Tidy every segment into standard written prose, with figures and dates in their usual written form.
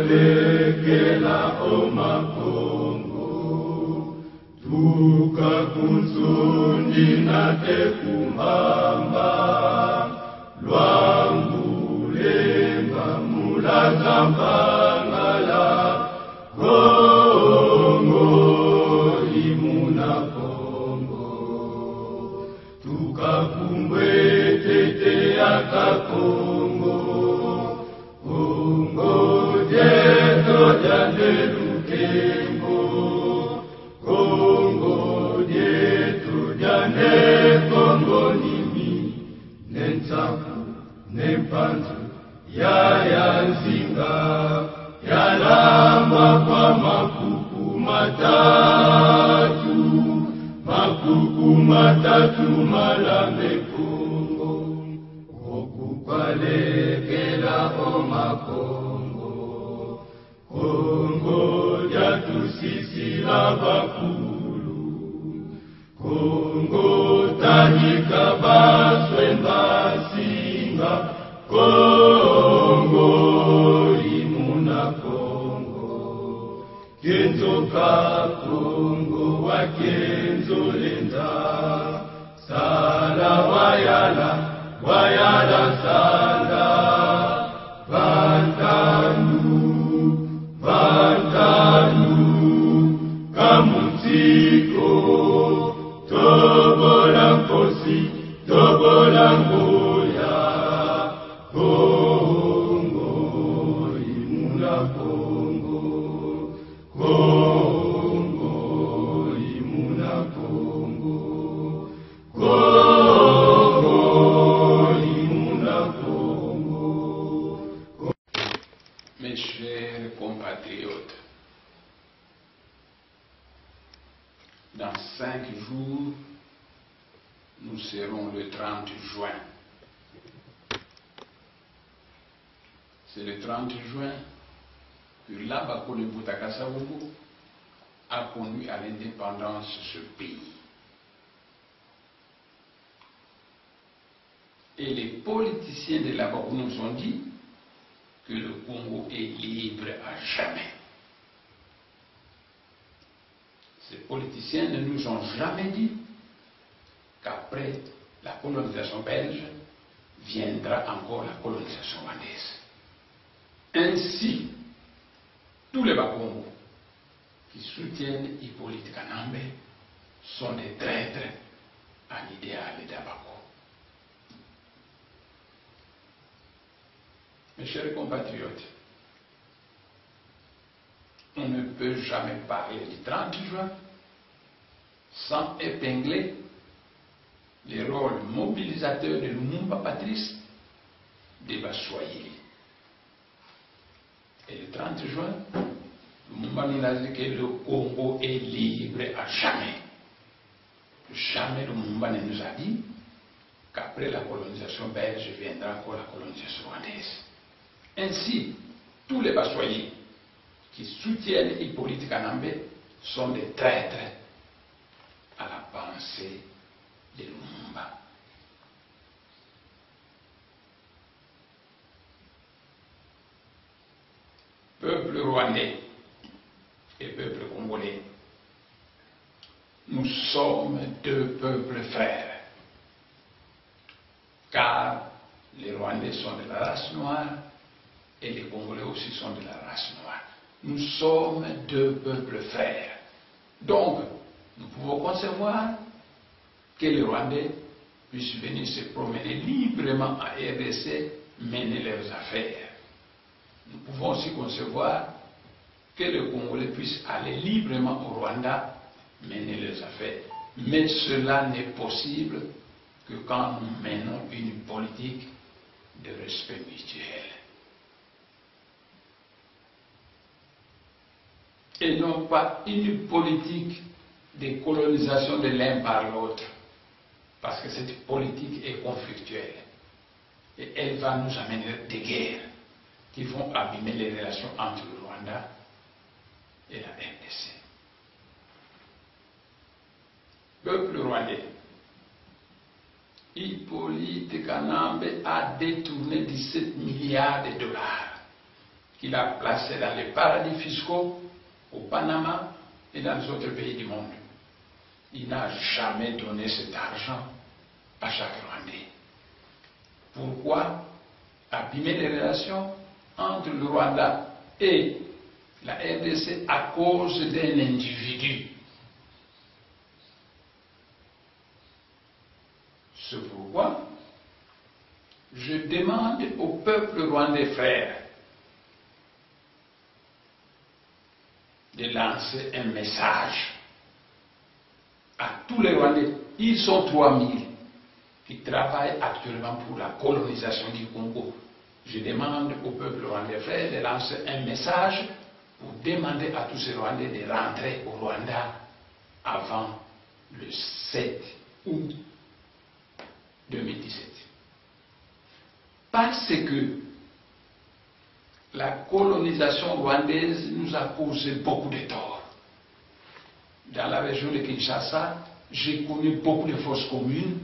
Okukwalekela omakongo tukakunsundi natekumbamba lwangulenga mulazambangala kongo imuna kongo tukakumbwetete akakongo kongo dieto janelukengo kongo dieto jane kongo nimi nensaku nempanzu ya nzinga yalamba kwa makuku matatu malambe kongo okukwalekela omakongo kongo jatusisila bakulu kongo tanyika baswemba singa kongo imuna kongo kenzoka kongo wakenzo lenda sala wayala sala Vantanu kamutiko tobola kosi tobola ngoya kongo imuna kongo kongo imuna kongo kongo imuna kongo. Mes chers compatriotes, dans 5 jours, nous serons le 30 juin. C'est le 30 juin que l'Abakole Boutakasawoko a conduit à l'indépendance ce pays. Et les politiciens de l'Abakole nous ont dit que le Congo est libre à jamais. Ces politiciens ne nous ont jamais dit qu'après la colonisation belge viendra encore la colonisation rwandaise. Ainsi, tous les Bakongo qui soutiennent Hippolyte Kanambe sont des traîtres à l'idéal d'Abako. Mes chers compatriotes, on ne peut jamais parler du 30 juin sans épingler les rôles mobilisateurs de Lumumba Patrice de Baswahili. Et le 30 juin, Lumumba nous a dit que le Congo est libre à jamais. Jamais Lumumba ne nous a dit qu'après la colonisation belge viendra encore la colonisation rwandaise. Ainsi, tous les Baswahili qui soutiennent Hippolyte Kanambe sont des traîtres à la pensée de Lumumba. Peuple rwandais, et peuple congolais, nous sommes deux peuples frères, car les Rwandais sont de la race noire et les Congolais aussi sont de la race noire. Nous sommes deux peuples frères. Donc, nous pouvons concevoir que les Rwandais puissent venir se promener librement à RDC, mener leurs affaires. Nous pouvons aussi concevoir que les Congolais puissent aller librement au Rwanda, mener leurs affaires. Mais cela n'est possible que quand nous menons une politique de respect mutuel. Et non pas une politique de colonisation de l'un par l'autre. Parce que cette politique est conflictuelle. Et elle va nous amener des guerres qui vont abîmer les relations entre le Rwanda et la RDC. Peuple rwandais, Hippolyte Kanambe a détourné 17 milliards de dollars qu'il a placés dans les paradis fiscaux, au Panama et dans les autres pays du monde. Il n'a jamais donné cet argent à chaque Rwandais. Pourquoi abîmer les relations entre le Rwanda et la RDC à cause d'un individu? C'est pourquoi je demande au peuple rwandais frère de lancer un message à tous les Rwandais. Ils sont 3000 qui travaillent actuellement pour la colonisation du Congo. Je demande au peuple rwandais frère de lancer un message pour demander à tous ces Rwandais de rentrer au Rwanda avant le 7 août 2017. Parce que la colonisation rwandaise nous a causé beaucoup de torts. Dans la région de Kinshasa, j'ai connu beaucoup de fausses communes,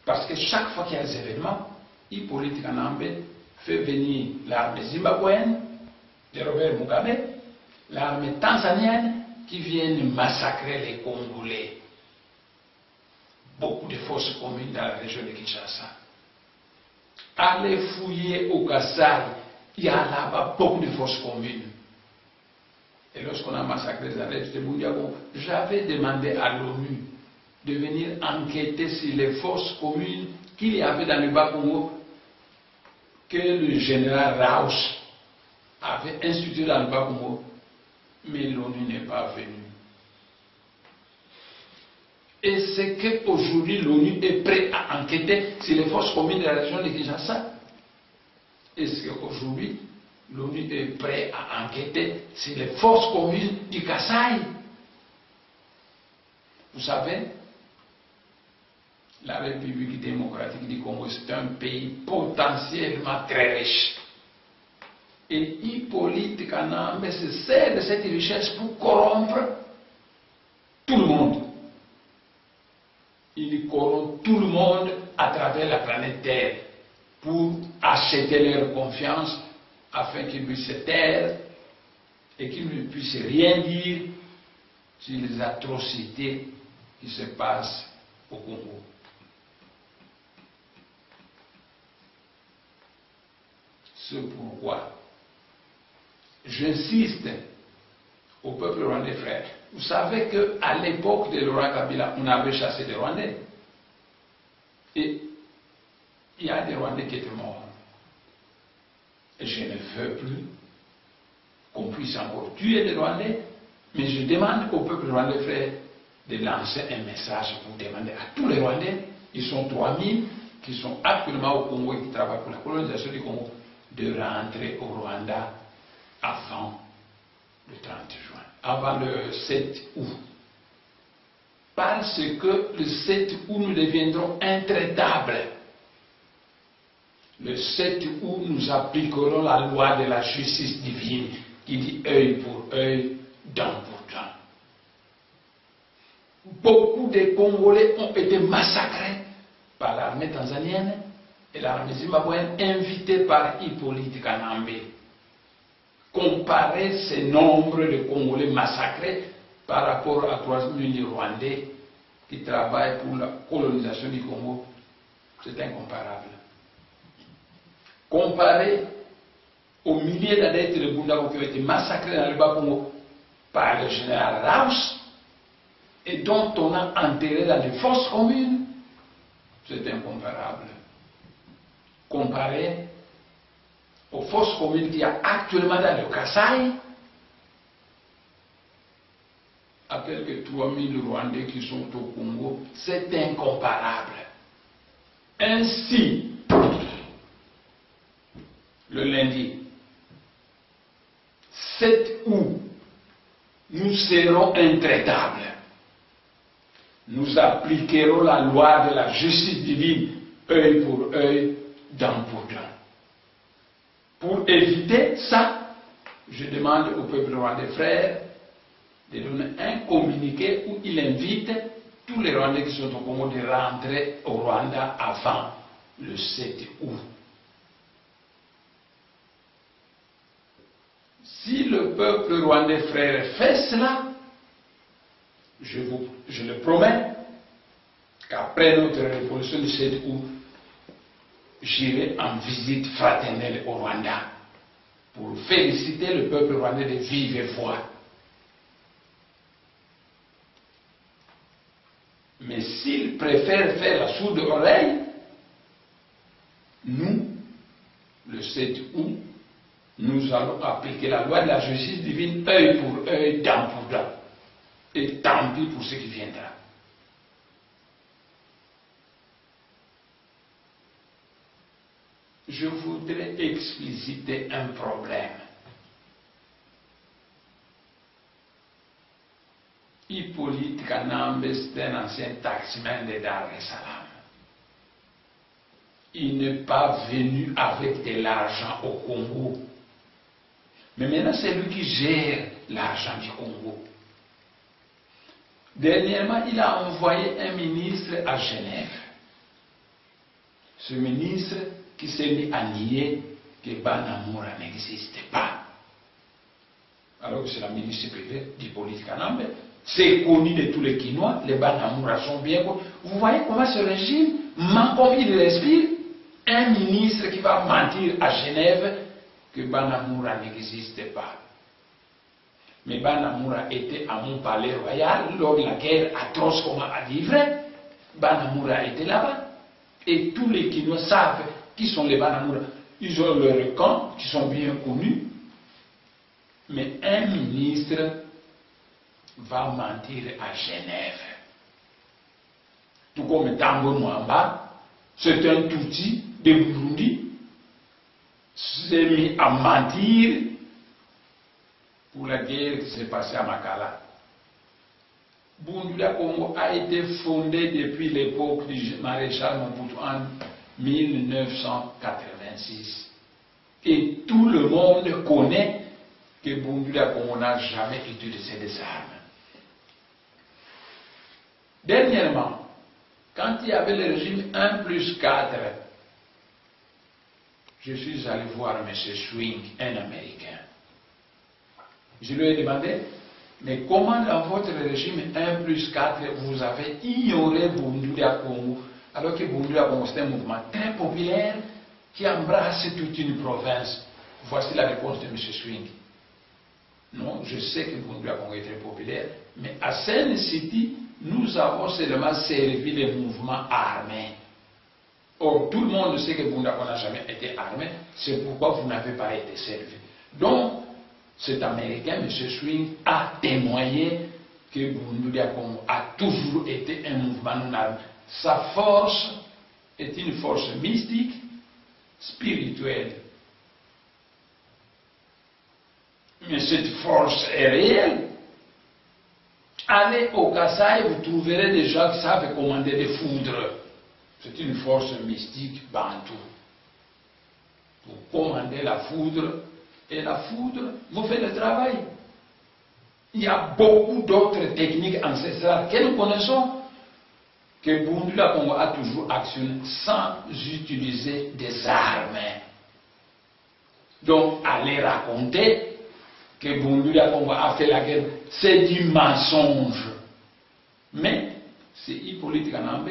parce que chaque fois qu'il y a des événements, Hippolyte Kanambe fait venir l'armée zimbabwéenne de Robert Mugabe, l'armée tanzanienne qui viennent massacrer les Congolais. Beaucoup de fausses communes dans la région de Kinshasa. Allez fouiller au Kassai, il y a là-bas beaucoup de fausses communes. Et lorsqu'on a massacré les arrêts de Bundiago, j'avais demandé à l'ONU de venir enquêter sur les fausses communes qu'il y avait dans le Bas-Congo, que le général Rausch avait institué dans le Bas-Congo, mais l'ONU n'est pas venue. Et c'est qu'aujourd'hui l'ONU est prêt à enquêter sur les fausses communes de la région de Kinshasa. Est-ce qu'aujourd'hui l'ONU est prêt à enquêter sur les fausses communes du Kassai? Vous savez, la République démocratique du Congo, c'est un pays potentiellement très riche. Et Hippolyte Kanambe se sert de cette richesse pour corrompre tout le monde. Il corrompt tout le monde à travers la planète Terre pour acheter leur confiance afin qu'ils puissent se taire et qu'ils ne puissent rien dire sur les atrocités qui se passent au Congo. C'est pourquoi j'insiste au peuple rwandais frère. Vous savez qu'à l'époque de Laurent Kabila, on avait chassé des Rwandais. Et il y a des Rwandais qui étaient morts. Et je ne veux plus qu'on puisse encore tuer des Rwandais, mais je demande au peuple rwandais frère de lancer un message pour demander à tous les Rwandais, ils sont 3000, qui sont actuellement au Congo et qui travaillent pour la colonisation du Congo, de rentrer au Rwanda avant le 30 juin, avant le 7 août. Parce que le 7 août, nous deviendrons intraitables. Le 7 août, nous appliquerons la loi de la justice divine qui dit œil pour œil, dent pour dent. Beaucoup de Congolais ont été massacrés par l'armée tanzanienne et l'armée zimbabwéenne invitée par Hippolyte Kanambe. comparer ce nombre de Congolais massacrés par rapport à 3 000 Rwandais qui travaillent pour la colonisation du Congo, c'est incomparable. Comparé aux milliers d'adeptes de Bundako qui ont été massacrés dans le Bas-Congo par le général Rausch et dont on a enterré dans des fosses communes, c'est incomparable. Comparé aux fosses communes qu'il y a actuellement dans le Kasaï, à quelques 3 000 Rwandais qui sont au Congo, c'est incomparable. Ainsi, le lundi 7 août, nous serons intraitables. Nous appliquerons la loi de la justice divine, œil pour œil, dent pour dent. Pour éviter ça, je demande au peuple rwandais frère de donner un communiqué où il invite tous les Rwandais qui sont au Congo de rentrer au Rwanda avant le 7 août. Si le peuple rwandais frère fait cela, je le promets qu'après notre révolution du 7 août, j'irai en visite fraternelle au Rwanda pour féliciter le peuple rwandais de vive voix. Mais s'ils préfèrent faire la sourde oreille, nous, le 7 août, nous allons appliquer la loi de la justice divine, œil pour œil, dent pour dent. Et tant pis pour ce qui viendra. Je voudrais expliciter un problème. Hippolyte Kanambe, c'est un ancien taximan de Dar es Salaam. Il n'est pas venu avec de l'argent au Congo. Mais maintenant, c'est lui qui gère l'argent du Congo. Dernièrement, il a envoyé un ministre à Genève. Ce ministre qui s'est mis à nier que Banamura n'existe pas. Alors que c'est la ministre privée d'Hippolyte Kanambe. C'est connu de tous les Quinois, les Banamura sont bien connus. Vous voyez comment ce régime ment comme il respire. Un ministre qui va mentir à Genève que Banamura n'existe pas. Mais Banamura était à mon palais royal lors de la guerre atroce qu'on a livrée. Banamura était là-bas. Et tous les Quinois savent qui sont les Banamura. Ils ont leurs camps qui sont bien connus. Mais un ministre va mentir à Genève. Tout comme Tango Mwamba, c'est un Tutsi de Burundi, s'est mis à mentir pour la guerre qui s'est passée à Makala. Bundula Congo a été fondé depuis l'époque du maréchal Mobutu en 1986. Et tout le monde connaît que Bundula Congo n'a jamais utilisé des armes. Dernièrement, quand il y avait le régime 1+4, je suis allé voir M. Swing, un Américain. Je lui ai demandé, mais comment dans votre régime 1+4, vous avez ignoré Bundula Congo, alors que Bundula Congo c'est un mouvement très populaire qui embrasse toute une province. Voici la réponse de M. Swing. Non, je sais que Bundula Congo est très populaire, mais à Sen City, nous avons seulement servi les mouvements armés. Or, tout le monde sait que Bundula Congo n'a jamais été armé, c'est pourquoi vous n'avez pas été servi. Donc, cet Américain, M. Swing, a témoigné que Bundula Congo a toujours été un mouvement non armé. Sa force est une force mystique, spirituelle. Mais cette force est réelle. Allez au Kasaï, vous trouverez des gens qui savent commander des foudres. C'est une force mystique bantou. Vous commandez la foudre, et la foudre vous fait le travail. Il y a beaucoup d'autres techniques ancestrales que nous connaissons, que Bundula Congo a toujours actionné sans utiliser des armes. Donc, allez raconter que Bundula a fait la guerre, c'est du mensonge. Mais c'est Hippolyte Kanambe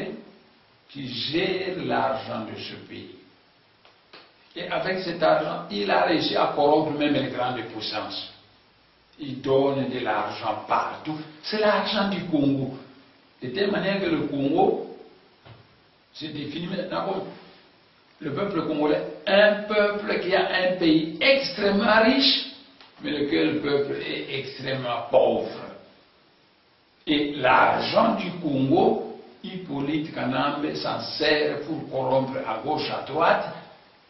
qui gère l'argent de ce pays. Et avec cet argent, il a réussi à corrompre même les grandes puissances. Il donne de l'argent partout. C'est l'argent du Congo. De telle manière que le Congo se définit maintenant comme le peuple congolais, un peuple qui a un pays extrêmement riche, mais lequel le peuple est extrêmement pauvre. Et l'argent du Congo, Hippolyte Kanambe s'en sert pour corrompre à gauche, à droite,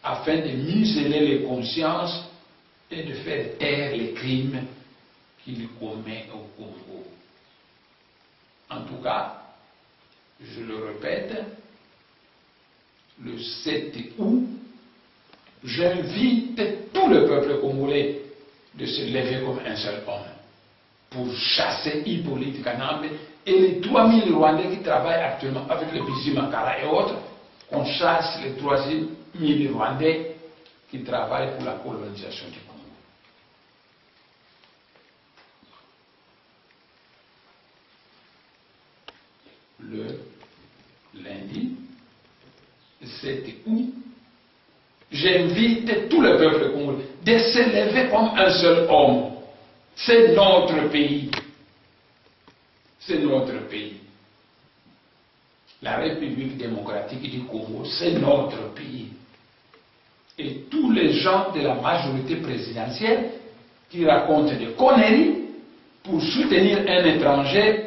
afin de museler les consciences et de faire taire les crimes qu'il commet au Congo. En tout cas, je le répète, le 7 août, j'invite tout le peuple congolais de se lever comme un seul homme pour chasser Hippolyte Kanambe et les 3000 Rwandais qui travaillent actuellement avec le Bizi Makala et autres, qu'on chasse les 3000 Rwandais qui travaillent pour la colonisation du Congo. Le lundi 7 août, j'invite tout le peuple congolais de se lever comme un seul homme. C'est notre pays. C'est notre pays. La République démocratique du Congo, c'est notre pays. Et tous les gens de la majorité présidentielle qui racontent des conneries pour soutenir un étranger,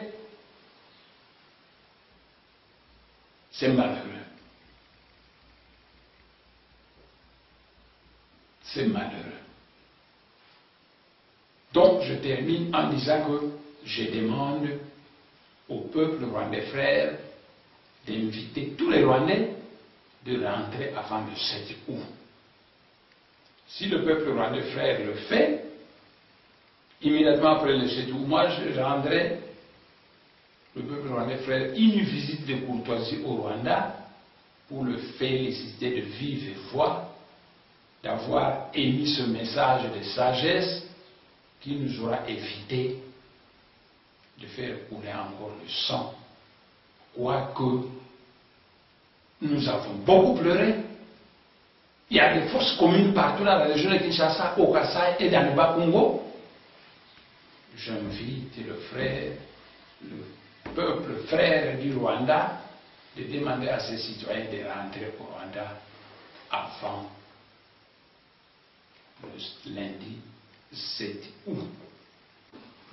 c'est malheureux. C'est malheureux. Donc, je termine en disant que je demande au peuple rwandais frère d'inviter tous les Rwandais de rentrer avant le 7 août. Si le peuple rwandais frère le fait, immédiatement après le 7 août, moi je rendrai le peuple rwandais frère une visite de courtoisie au Rwanda pour le féliciter de vive voix d'avoir émis ce message de sagesse qui nous aura évité de faire couler encore le sang. Quoique nous avons beaucoup pleuré, il y a des forces communes partout dans la région de Kinshasa, au Kasaï et dans le Bas-Congo. J'invite le frère, le peuple frère du Rwanda de demander à ses citoyens de rentrer au Rwanda avant le lundi 7 août.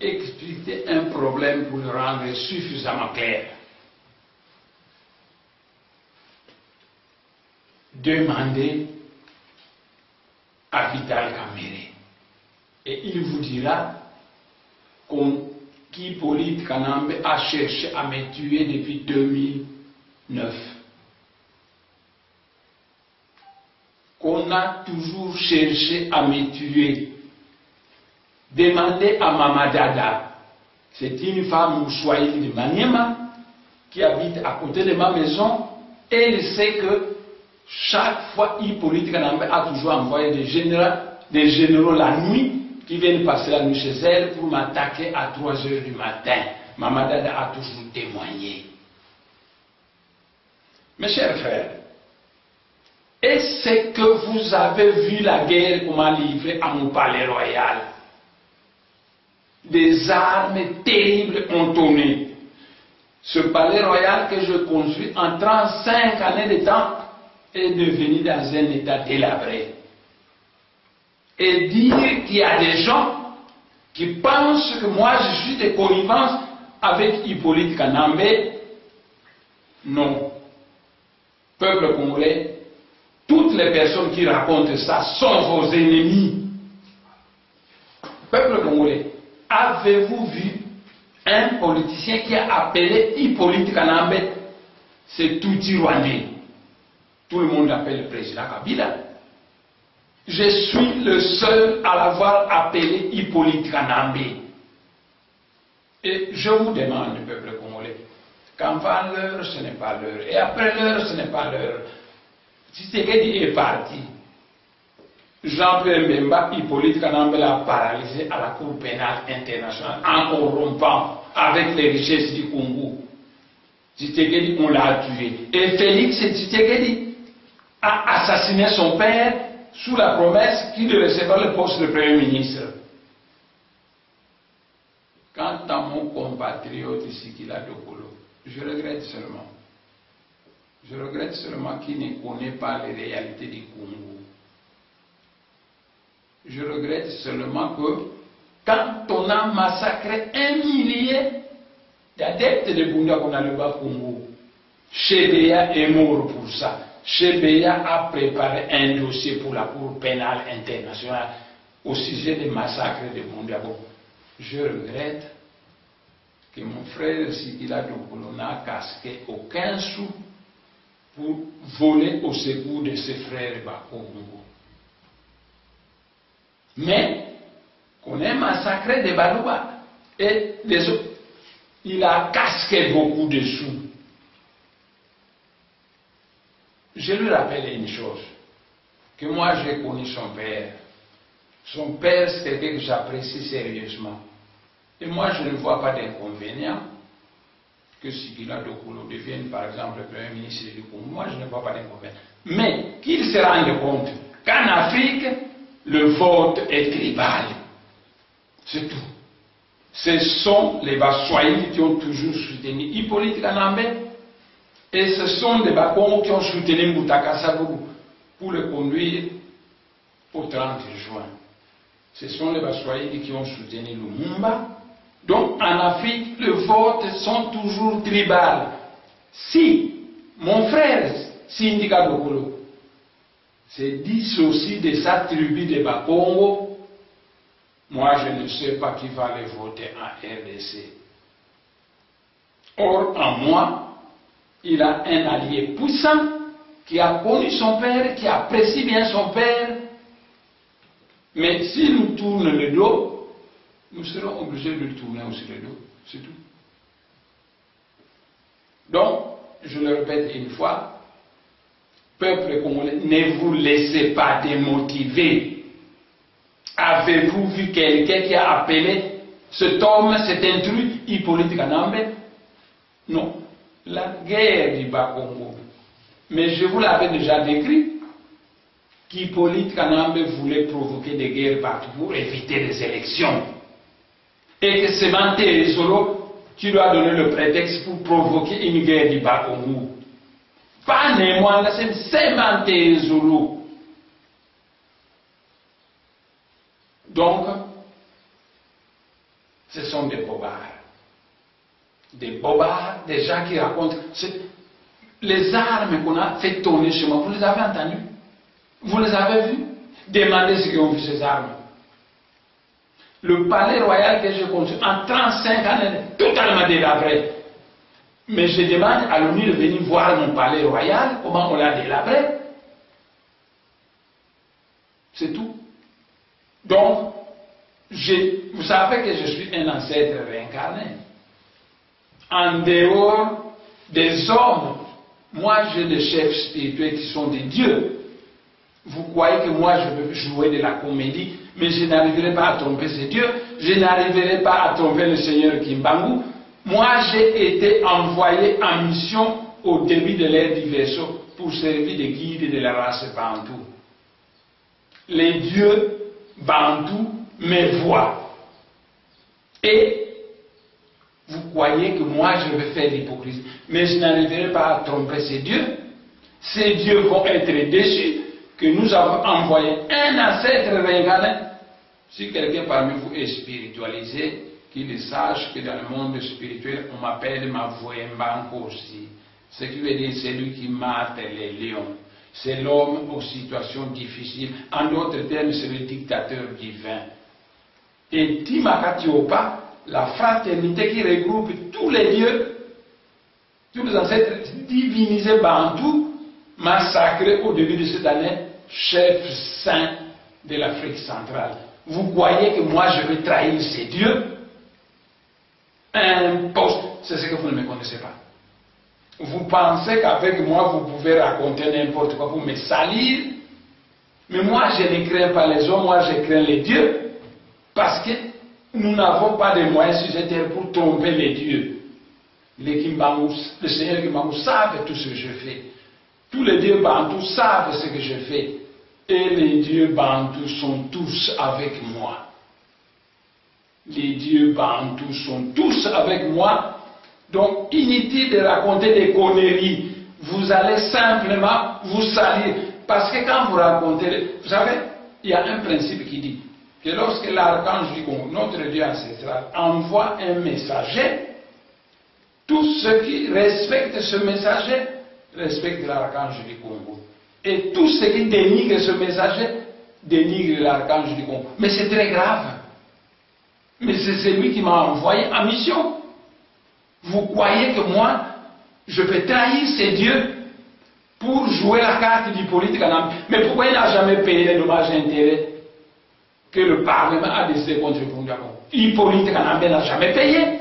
Expliquer un problème pour le rendre suffisamment clair. Demandez à Vital Kamerhe et il vous dira qu'Hippolyte Kanambe a cherché à me tuer depuis 2009. Qu'on a toujours cherché à me tuer. Demandez à Mamadada, c'est une femme Moussouaïli de Maniema qui habite à côté de ma maison et elle sait que chaque fois Hippolyte Kanambe a toujours envoyé des généraux la nuit qui viennent passer la nuit chez elle pour m'attaquer à 3 heures du matin. Mamadada a toujours témoigné. Mes chers frères, est-ce que vous avez vu la guerre qu'on m'a livrée à mon palais royal? Des armes terribles ont tourné. Ce palais royal que je construis en 35 années de temps est devenu dans un état délabré. Et dire qu'il y a des gens qui pensent que moi je suis de connivence avec Hippolyte Kanambe, non. Peuple congolais, toutes les personnes qui racontent ça sont vos ennemis. Peuple congolais, avez-vous vu un politicien qui a appelé Hippolyte Kanambe? C'est Tutsi Rwandais. Tout le monde l'appelle le président Kabila. Je suis le seul à l'avoir appelé Hippolyte Kanambe. Et je vous demande, peuple congolais, qu'avant l'heure, ce n'est pas l'heure. Et après l'heure, ce n'est pas l'heure. Si Tshisekedi est parti, Jean-Pierre Bemba, Hippolyte Kanambe l'a paralysé à la Cour pénale internationale en corrompant avec les richesses du Congo. Tshisekedi, on l'a tué. Et Félix Tshisekedi a assassiné son père sous la promesse qu'il recevrait le poste de Premier ministre. Quant à mon compatriote Sikila Dokolo, je regrette seulement qu'il ne connaît pas les réalités du Congo. Je regrette seulement que quand on a massacré 1 millier d'adeptes de Bunda qu'on a le bas Congo, Chebeya est mort pour ça. Chebeya a préparé un dossier pour la Cour pénale internationale au sujet des massacres de Bunda. Je regrette que mon frère Sikila Dokolo n'a casqué aucun sou pour voler au secours de ses frères Bakongo. Mais qu'on ait massacré des Balouba et des autres, il a casqué beaucoup de sous. Je lui rappelle une chose, que moi j'ai connu son père. Son père, c'est quelqu'un que j'apprécie sérieusement. Et moi je ne vois pas d'inconvénient que Sikila Dokolo devienne par exemple le Premier ministre du Congo. Moi je ne vois pas d'inconvénient. Mais qu'il se rende compte qu'en Afrique, le vote est tribal. C'est tout. Ce sont les Baswahili qui ont toujours soutenu Hippolyte Kanambe et ce sont les Bakongo qui ont soutenu Moutaka Sabougou pour le conduire au 30 juin. Ce sont les Baswahili qui ont soutenu Lumumba. Donc en Afrique, les votes sont toujours tribales. Si mon frère Sindika Dokolo se dissocie de sa tribu de Bakongo, moi je ne sais pas qui va les voter en RDC. Or, en moi, il a un allié puissant qui a connu son père, qui apprécie bien son père. Mais s'il nous tourne le dos, nous serons obligés de lui tourner aussi le dos. C'est tout. Donc, je le répète une fois, peuple congolais, ne vous laissez pas démotiver. Avez-vous vu quelqu'un qui a appelé cet homme, cet intrus, Hippolyte Kanambe? Non. La guerre du Bas-Congo. Mais je vous l'avais déjà décrit, qu'Hippolyte Kanambe voulait provoquer des guerres partout pour éviter les élections. Et que c'est Manté Zolo qui lui a donné le prétexte pour provoquer une guerre du Bas-Congo. Pas néanmoins, c'est Manté Zolo. Donc, ce sont des bobards. Des bobards, des gens qui racontent. Les armes qu'on a fait tourner chez moi, vous les avez entendues? Vous les avez vues? Demandez ceux qui ont vu ces armes. Le palais royal que j'ai construit en 35 ans est totalement délabré. Mais je demande à l'ONU de venir voir mon palais royal, comment on l'a délabré. C'est tout. Donc, vous savez que je suis un ancêtre réincarné. En dehors des hommes, moi j'ai des chefs spirituels qui sont des dieux. Vous croyez que moi je peux jouer de la comédie, mais je n'arriverai pas à tromper ces dieux, je n'arriverai pas à tromper le Seigneur Kimbangu. Moi j'ai été envoyé en mission au début de l'ère du vaisseau pour servir de guide de la race Bantou. Les dieux Bantou me voient. Et vous croyez que moi je vais faire l'hypocrisie, mais je n'arriverai pas à tromper ces dieux. Ces dieux vont être déçus que nous avons envoyé un ancêtre réincarné. Si quelqu'un parmi vous est spiritualisé, qu'il sache que dans le monde spirituel, on m'appelle Mavoembanko aussi. Ce qui veut dire celui qui mate les lions. C'est l'homme aux situations difficiles. En d'autres termes, c'est le dictateur divin. Et Timakatiopa, la fraternité qui regroupe tous les dieux, tous les ancêtres divinisés Bantou, massacrés au début de cette année, chef saint de l'Afrique centrale. Vous croyez que moi je vais trahir ces dieux? Un poste, c'est ce que vous ne me connaissez pas. Vous pensez qu'avec moi vous pouvez raconter n'importe quoi pour me salir? Mais moi, je ne crains pas les hommes, moi, je crains les dieux, parce que nous n'avons pas de moyens sujet pour tromper les dieux. Le Seigneur Kimbamu savent tout ce que je fais. Tous les dieux bantous savent ce que je fais. Et les dieux bantous sont tous avec moi. Les dieux bantous sont tous avec moi. Donc, inutile de raconter des conneries. Vous allez simplement vous salir. Parce que quand vous racontez, vous savez, il y a un principe qui dit que lorsque l'archange du Congo, notre Dieu ancestral, envoie un messager, tous ceux qui respectent ce messager respectent l'archange du Congo. Et tous ceux qui dénigrent ce messager dénigrent l'archange du Congo. Mais c'est très grave. Mais c'est celui qui m'a envoyé en mission. Vous croyez que moi, je peux trahir ces dieux pour jouer la carte du politique en Amérique? Mais pourquoi il n'a jamais payé les dommages et intérêts que le Parlement a décidé contre le Congo? Le politique en Amérique n'a jamais payé.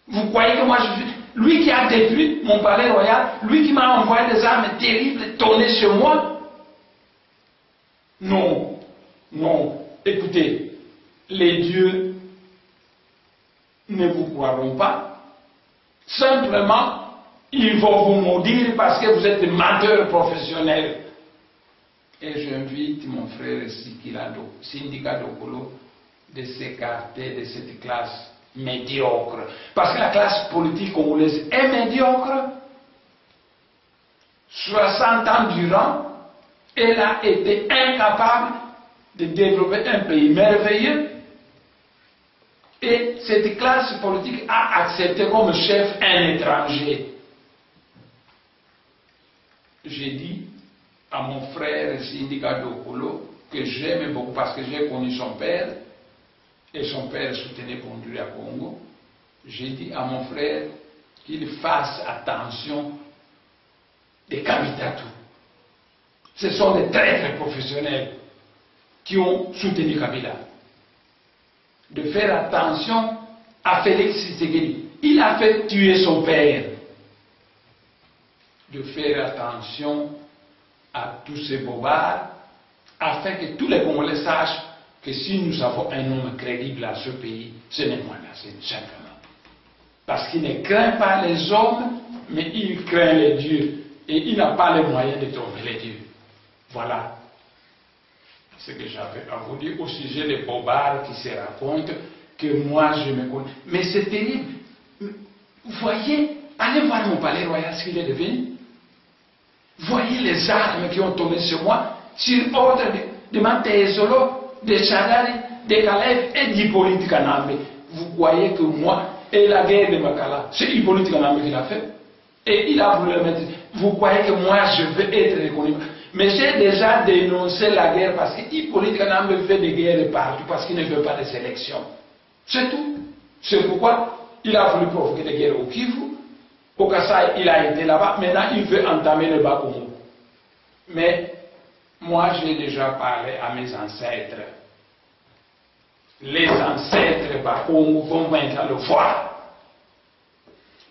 Vous croyez que moi je suis... Lui qui a détruit mon palais royal, lui qui m'a envoyé des armes terribles tournées sur moi? Non, non. Écoutez, les dieux ne vous croiront pas. Simplement, ils vont vous maudire parce que vous êtes des menteurs professionnels. Et j'invite mon frère Syndicat Dokolo de s'écarter de cette classe médiocre. Parce que la classe politique congolaise est médiocre. 60 ans durant, elle a été incapable de développer un pays merveilleux. Et cette classe politique a accepté comme chef un étranger. J'ai dit à mon frère Syndicat Dokolo, que j'aime beaucoup parce que j'ai connu son père, et son père soutenait Pondulia Congo, j'ai dit à mon frère qu'il fasse attention des Kabila. Ce sont des traîtres professionnels qui ont soutenu Kabila. De faire attention à Félix Tshisekedi. Il a fait tuer son père. De faire attention à tous ces bobards, afin que tous les Congolais sachent que si nous avons un homme crédible à ce pays, ce n'est moi là, c'est simplement. Parce qu'il ne craint pas les hommes, mais il craint les dieux. Et il n'a pas les moyens de tromper les dieux. Voilà ce que j'avais à vous dire au sujet des bobards qui se racontent que moi je me connais. Mais c'est terrible. Vous voyez, allez voir mon palais royal, ce qu'il est devenu. Voyez les armes qui ont tombé sur moi, sur ordre de Mantezolo, de Chagari, de Kalev et d'Hippolyte Kanambe. Vous croyez que moi, et la guerre de Makala, c'est Hippolyte Kanambe qui l'a fait. Et il a voulu le mettre. Vous croyez que moi, je veux être reconnu. Mais j'ai déjà dénoncé la guerre parce que Hippolyte Kanambe fait des guerres partout, parce qu'il ne veut pas de sélection. C'est tout. C'est pourquoi il a voulu provoquer des guerres au Kivu. Au Kasaï, il a été là-bas. Maintenant, il veut entamer le Bas-Congo. Mais moi, j'ai déjà parlé à mes ancêtres. Les ancêtres Bas-Congo vont maintenant le voir.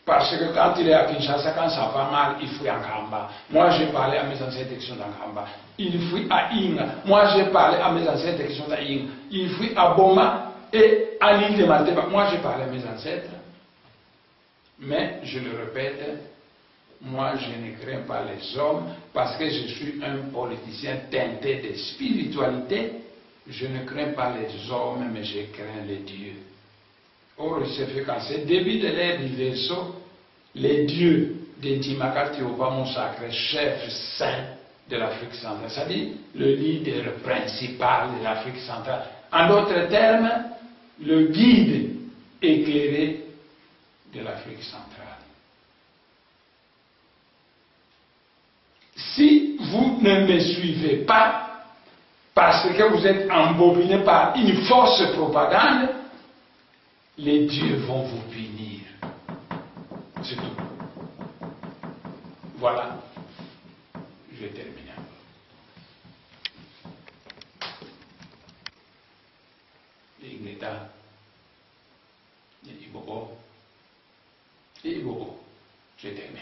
Parce que quand il est à Kinshasa, quand ça va mal, il fuit en Kamba. Moi, j'ai parlé à mes ancêtres qui sont en Kamba. Il fuit à Inga. Moi, j'ai parlé à mes ancêtres qui sont à Inga. Il fuit à Boma et à l'île de Mateba. Moi, j'ai parlé à mes ancêtres. Mais, je le répète, moi je ne crains pas les hommes parce que je suis un politicien teinté de spiritualité. Je ne crains pas les hommes, mais je crains les dieux. Or, il se fait qu'en ce début de l'ère du vaisseau, les dieux de Timakati Obama, sacré chef saint de l'Afrique centrale, c'est-à-dire le leader principal de l'Afrique centrale. En d'autres termes, le guide éclairé de l'Afrique centrale. Si vous ne me suivez pas, parce que vous êtes embobiné par une fausse propagande, les dieux vont vous punir. C'est tout. Voilà. Je termine. Ignita. Ibobo. Et Ibobo. Je termine.